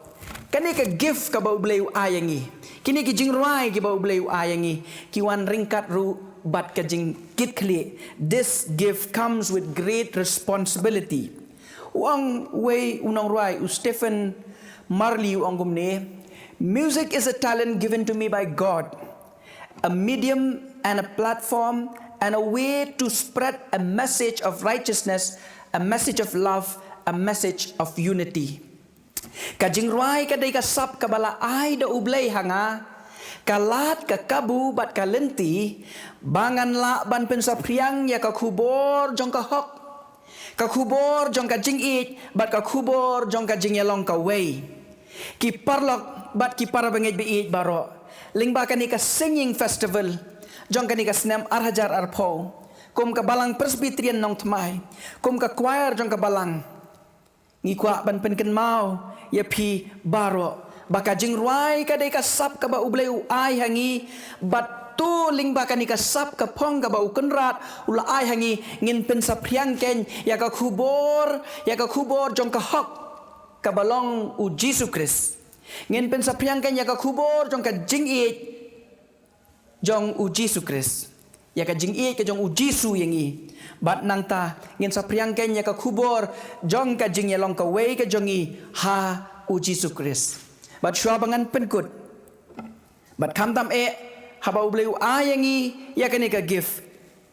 kani ka gift ka bau bleu ayangi kini ki jing ruai ki bau bleu ayangi ki wan ringkat ru bat ka jing kit kli this gift comes with great responsibility wang wei unang ruai u Stephen Marley wang gumne music is a talent given to me by God a medium and a platform and a way to spread a message of righteousness a message of love a message of unity. Kajing ruai kadai kasap kabala ai da ublei hanga kalat ka kabu bat kalenti bangan la ban pensapriang ya ka kubor jong ka hok ka kubor jong ka jing it bat ka kubor jong ka jing yalong ka wei ki parlok bat ki para bangej beit baro lingba ka ni ka singing festival jong ka ni ka snem arhajar arpo kum ka balang presbyterian nong tmai kum ka choir jong ka balang ngi kwa ban pen kan mau ya phi baro baka jing ruai ka dei ka sap ka ba ublei u ai hangi bat tu ling baka ni ka sap ka phong ka ba u kenrat ula ai hangi ngin pen sa priang ken ya ka khubor jong ka hok ka balong u Jesus Christ ngin pen sa priang ken ya ka khubor jong ka jing i jong u Jesus Christ ya ka jing i ka jong u Jisu yang i bat nang ta ngin sa priang ken ya ka khubor jong ka jing ya long ka wei ka jong i ha u Jesus Christ bat shwa bangan penkut bat kam tam e haba ubleu ayangi ya ka ni ka gift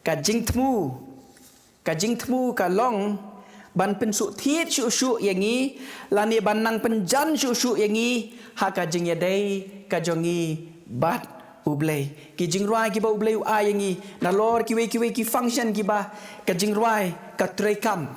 ka jing tmu ka long ban pen su thiet shu yang i lani ban nang pen jan shu yang i ha ka jing ya dei ka jong i bat ublei ki jing ruai ki ba ublei ayangi na lor ki we ki function ki ba ka jing ruai ka trei kam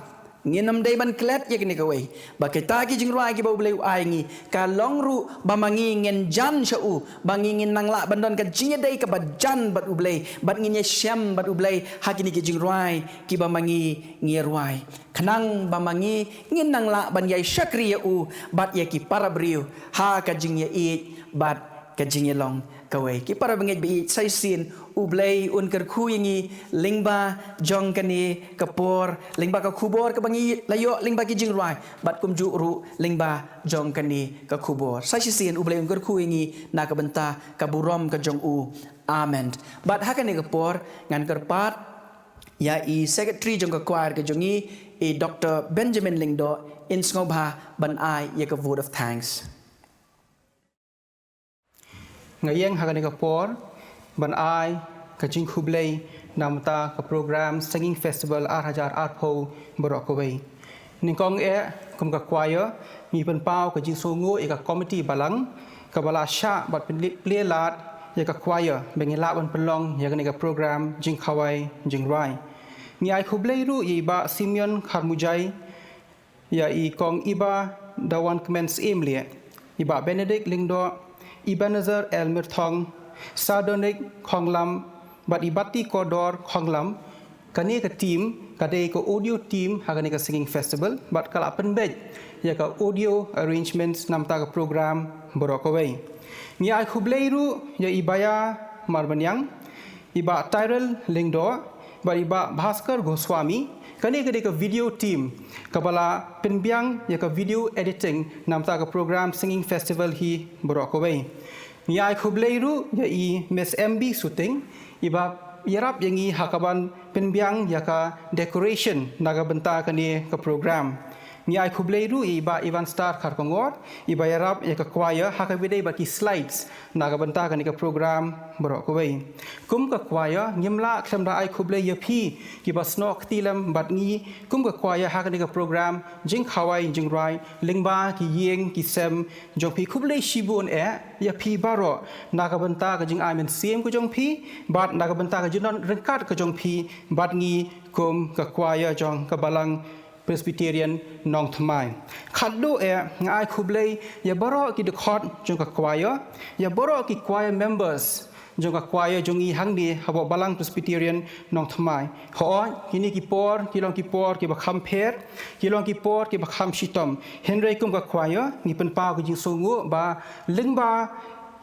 nginam dei ban klet ye ni ka we ba ke ta ki jing ruai ki ba ublei ayangi ka long ru ba mangi ngen jan shu ba ngin nang la ban don ka jing dei ka ba jan bat ublei bat ngin ye syam bat ublei ha ki ni ki jing ruai ki ba mangi ngi ruai khnang ba mangi ngin nang la ban ye shakri ye u bat ye ki parabriu ha ka jing ye i bat ka jing ye long kawai ki para bangit bi sai sin ublei un ker khu yangi lingba jong kani kapor lingba ka khubor ka bangi layo lingba ki jing ruai bat kum ju ru lingba jong kani ka khubor sai sin ublei un ker khu yangi na ka benta ka burom ka jong u amen bat hakani kapor ngan ker pat ya i secretary jong ka choir ka jongi e Dr. Benjamin Lingdo in ngobha ban ai ya ka vote of thanks ngayeng hakani ka por ban ai ka jing khublei namta ka program singing festival 2008 borok kawai ningkong e kum ka choir mi pen pau ka jing songo e ka committee balang ka bala sha bat ple lat ya ka choir bengila ban pelong ya ka program jing khawai jing rai ni ai khublei ru i ba Simeon Kharmujai ya i kong iba dawan commence emle iba Benedict Lingdo Ebenezer Elmer Thong, Sardonik Khonglam, but Ibati Kodor Khonglam, kani ka team, kade ka audio team, hakani ka singing festival, but kala penbej, ya ka audio arrangements namta ka program borokaway. Ni ai khubleiru ya ibaya Marbanyang, iba Tyrell Lingdo, but iba Bhaskar Goswami, kani ka video team, kabala penbyang ya ka video editing namta ka program singing festival hi borokaway. Ni ai khubleiru ya i Miss MB shooting iba yarap yang i hakaban penbyang ya ka decoration naga benta kani ka program. Ni ai khubleiru iba Ivan Star Kharkongor iba yarap ya ka choir hakabidei baki slides naga benta kani ka program borokaway. Kum ka choir ngimla khamda ai khublei ya phi ki basnok tilam bat ngi kum ka choir hakani ka program jing khawai jing rai lingba ki yeng ki sem jong phi khublei shibun e ya phi baro naga benta ka jing amen sim ko jong phi bat naga benta ka jinon rengkat ka jong phi bat ngi kum ka choir jong ka balang Presbyterian nong thmai khaddo e ngai khublei ya baro ki de khot jong ka choir ya baro ki choir members jong ka choir jong i hangdi habo balang Presbyterian nong thmai ho kini ki por ki ba kham pher ki por ki ba kham shitom henry kum ka choir ni pen pa ki jing songu ba lingba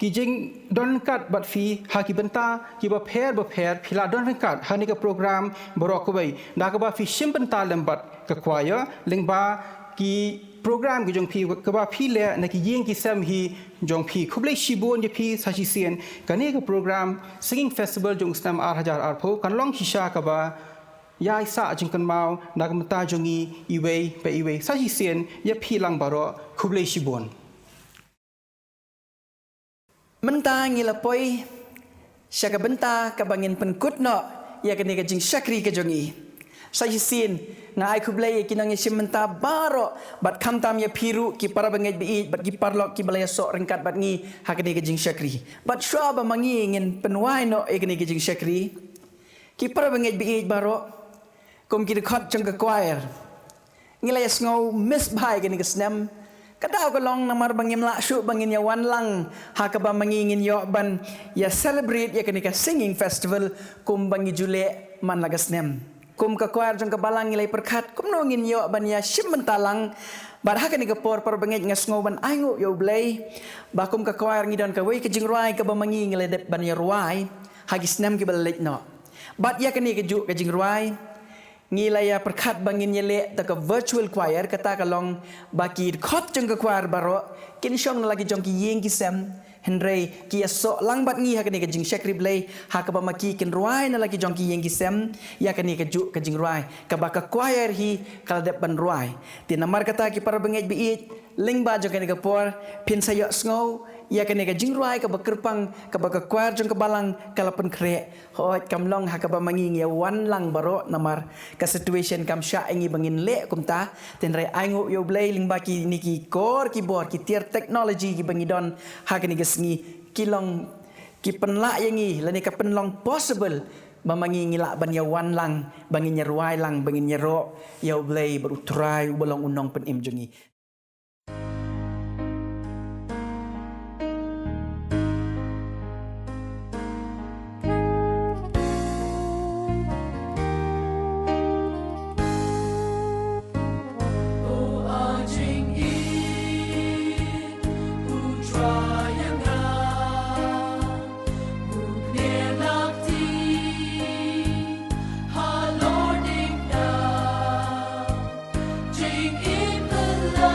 ki jing don kat bat fi ha ki benta ki ba pher phila don kat ha ni ka program borok bai da ka ba fi shim benta lembat ka choir lingba ki program ki jong phi ka ba phi le na ki yeng ki sam hi jong phi khublei shibon je phi sa chi sien ka ni ka program singing festival jong stam 2008 kan long hisha ka ba yai sa jing kan mau na ka mata jong i wei sa chi sien ya phi lang baro khublei shibon Menta ngila poi syaka benta ka bangin penkut no ya kini ka jing syakri ka jongi sa yisin nga ai khublei kinang yisim menta baro bat kham tam ya phiru ki para bangai bi bat ki parlok ki balaya sok rengkat bat ngi ha kini ka jing syakri bat shwa ba mangi ngin penwai no e kini ka jing syakri ki para bangai bi baro kom ki khot jong ka choir ngila ya sngo miss bhai kini ka snam Kadau kalong namar bangin la syuk bangin ya wan lang hakaba mangingin yo ban ya celebrate ya kenika singing festival kum bangi jule man lagas nem. Kum ka choir jong ka balang ngilai perkat kum nongin yo ban ya shim mentalang bar ha kenika por bangit ngas ngoban aingu yo blay ba kum ka choir ngidon ka wei ka jing ruai ka ba mangi ngilai dep ban ya ruai hagis nem ki balek no. Bat ya kenika ju ka jing ruai ngilaya perkat bangin yele ta ka virtual choir kata kalong baki khot jong ka choir baro kin shong lagi jong ki yeng ki sem henry ki so lang bat ngi ha ka jing shakri blay ha ka ba maki kin ruai na lagi jong ki yeng ki sem ya ka ni ka ju ka jing ruai ka ba ka choir hi kal dep ban ruai ti namar kata ki para bangej bi ling ba jong ka ni ka por pin sayo snow ya ka ni ka jing ruai ka ba kerpang ka ba ka choir jong ka balang kalapan kre hot kamlong ha ka ba mangi ya wan lang baro namar ka situation kam sya ingi bangin le kumta tenrai aingo yo blay ling ba ki niki kor keyboard ki tier technology ki bangi don ha ka ni ka sngi kilong ki penla yangi lani ka penlong possible mamangi ngila ban ya wan lang bangin ya ruai lang bangin ya ro yo blay baru try bolong unong pen im jongi. Lord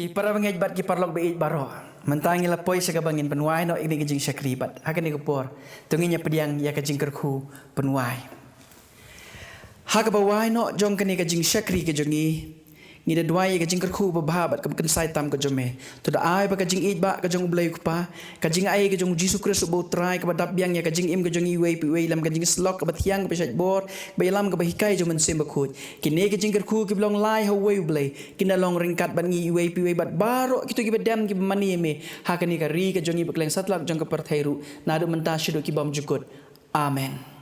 Ki para bangej bat ki parlok be baro. Mentangi la poi sa kabangin penuai no ini kajing syakribat. Hakan ni kapor. Tunginya pediang ya kajing kerku penuai. Hakabawai no jong kani kajing syakri kajongi. Ngida duai kajing kerku bababat kam sai tam kajome. Tu da ai ba kajing id ba kajong blai kupa. Kajing ai kajong Jisu Kristus bo trai ka badap biang ya kajing im kajong iwe pi lam kajing slok ka bathiang ka pesat bor. Ba lam ka bahikai jong men bakut. Kini kajing kerku ki blong lai ha we blai. Kina long ringkat ban ngi iwe pi bat baro kitu ki badam ki mani me. Hakani ka ri kajong i bakleng satlak jong ka perthairu. Nadu menta shido ki bam jukut. Amen.